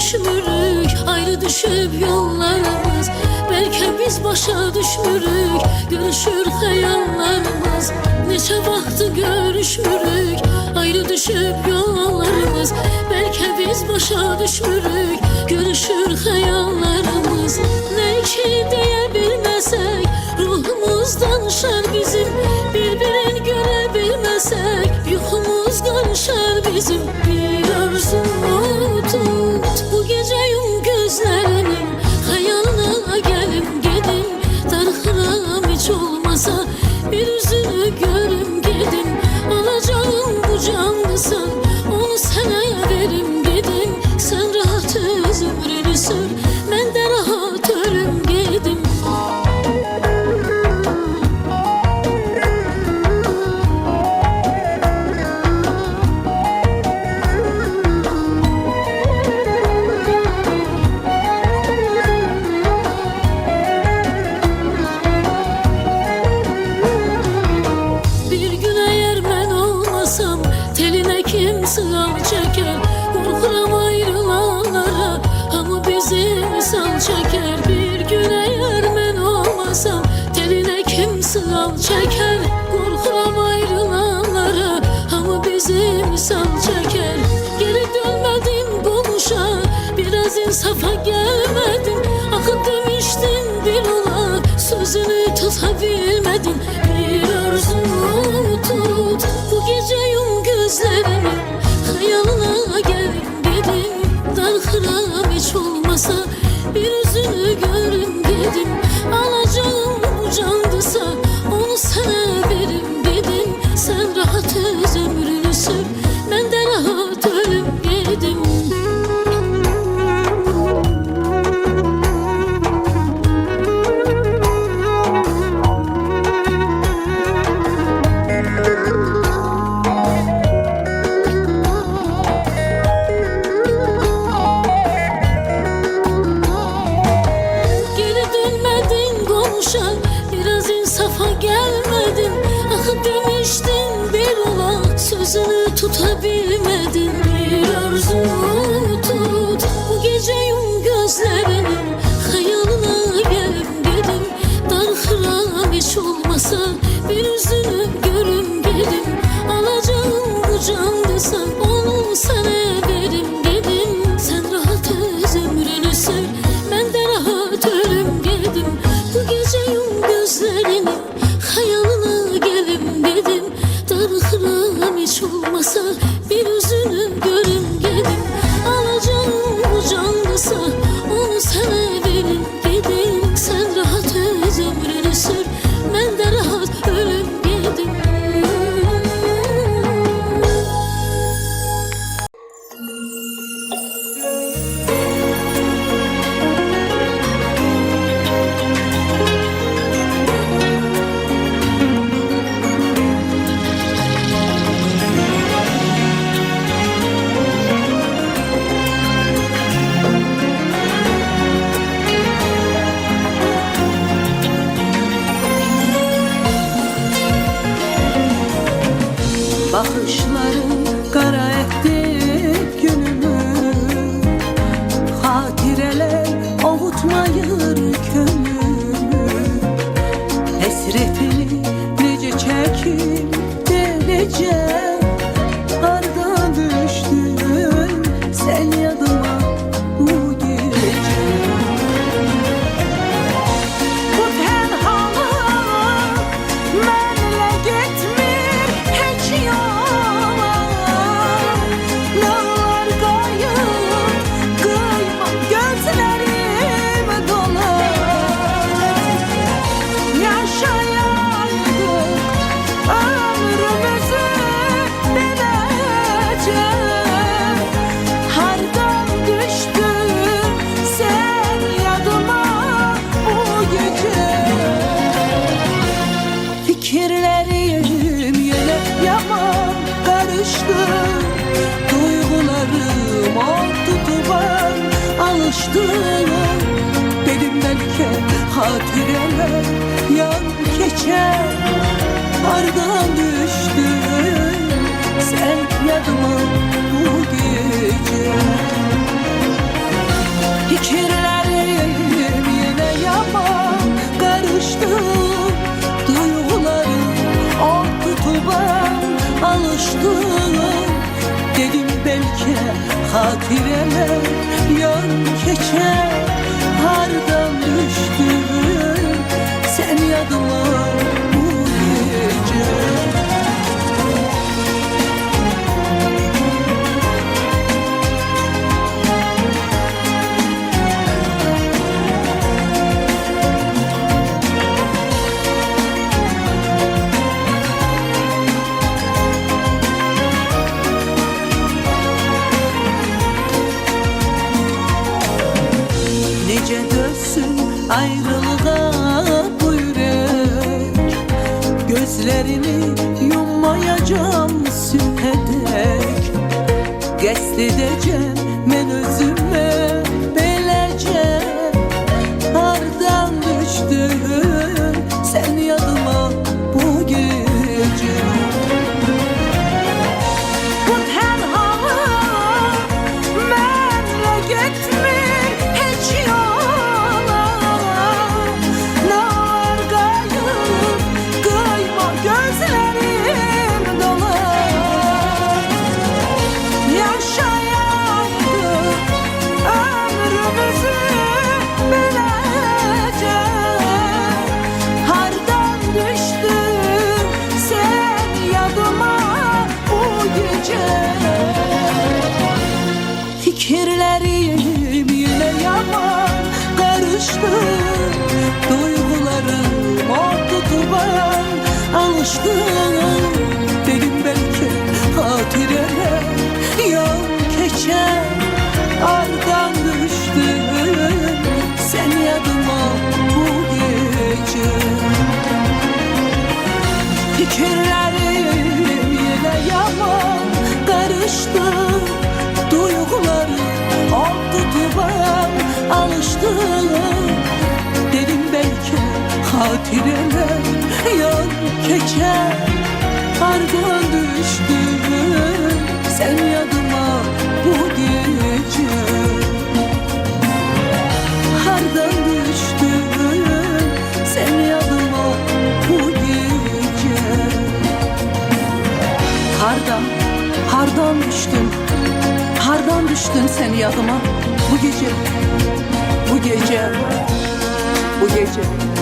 görüşmürük, ayrı düşüp yollarımız. Belki biz başa düşmürük, görüşür hayallarımız. Neçə vaxtı görüşmürük, ayrı düşüp yollarımız. Belki biz başa düşmürük, görüşür hayallarımız. Ne ki deyə bilməsək, ruhumuz danışar bizim. Bir-birini görə bilməsək, yuxumuz qarışar bizim. Bir arzumu tut, bu gecə yum gözlərini, xəyalına gəlim gedim. Darıxıram heç olmasa, bir üzünü görüm gedim. Alacağım bu canlısan, onu sənə verim dedim. Sən rahat öz ömrünü sür, mən də rahat ölüm gedim. Sığal çeker, korkuram ayrılanlara, hamı bizi misal çeker. Bir gün eğer ben olmasam, teline kim sığal çeker? Korkuram ayrılanlara, hamı bizi misal çeker. Geri dönmedim konuşa, biraz insafa gelmedim. Akıl demiştin bir ola, sözünü tutabilmedin. Bir arzumu tut, bu gece yum gözlerini, hayalına gelin dedim. Darıxıram heç olmasa, bir üzünü görüm dedim. Alacağım bu candısa, onu sənə verim dedim. Sen rahat öz ömrünü sür, mən də rahat ölüm gedim. Biraz insafa gelmedin, ah demiştin bir ola, sözünü tutabilmedin. Bir arzumu tut, bu gece yum gözlerini, hayalına gelim dedim. Darıxıram heç olmasa, bir üzünü görüm dedim. Alacağım bu candısan, onu sənə verim dedim. Sen rahat öz ömrünü sür, mən də rahat ölüm gedim. Bu gece yum gözlerini, hayalına gelim dedim. Darıxıram heç olmasa, bir üzünü görüm gedim. Alacağım bu canlısa, onu sənə verim dedim. Sen rahat öz ömrünü sür, mən də rahat ölüm gedim. Bakışların kara etti günümü, hatireler avutmayır könlümü. Hasretini nece çekip derece, arda düştün sen yadıma bu gece. Bu tenhalık benle gitmir hiç yola. Dağlar kayıp kıyma gözlerim dolu. Yaşayaydık ömrümüzü bilece. Hardan düştün sen yadıma bu gece. Fikirlerim yine yaman karıştı, duygularım o tutuban alıştım. Dedim belki hatireler yan geçer, ardan düştün sen yadıma bu gece. hatireler yan keçer. Hardan düştün sen yadıma bu gece. Nece dönsün ayrılığa bu yürek, gözlerini yummayacağım süpedek. Qəsd edəcəm mən özümə beləcə. Hardan düşdün sen yadıma bu gece. Bu tenhalı mənlə getmir heç yola. Ne var qayıp qayma gözlerim dolar. Yaşayardık ömrümüzü beləcə. Hardan düşdün sen yadıma bu gece. Fikirlerim yine yaman karıştı. Duygularım o tutuban alıştı. Benim belki hatireler yan keçer. Ardan düştün sen yadıma bu gece. Fikirlerim yine yaman karıştı. Duygularım oldu duman alıştı. Dedim belki hatireler yan keçer. Ardan düştün sen yadıma bu gece. Hardan düştün sen yadıma bu gece. Hardan düştün, hardan düştün sen yadıma bu gece, bu gece, bu gece.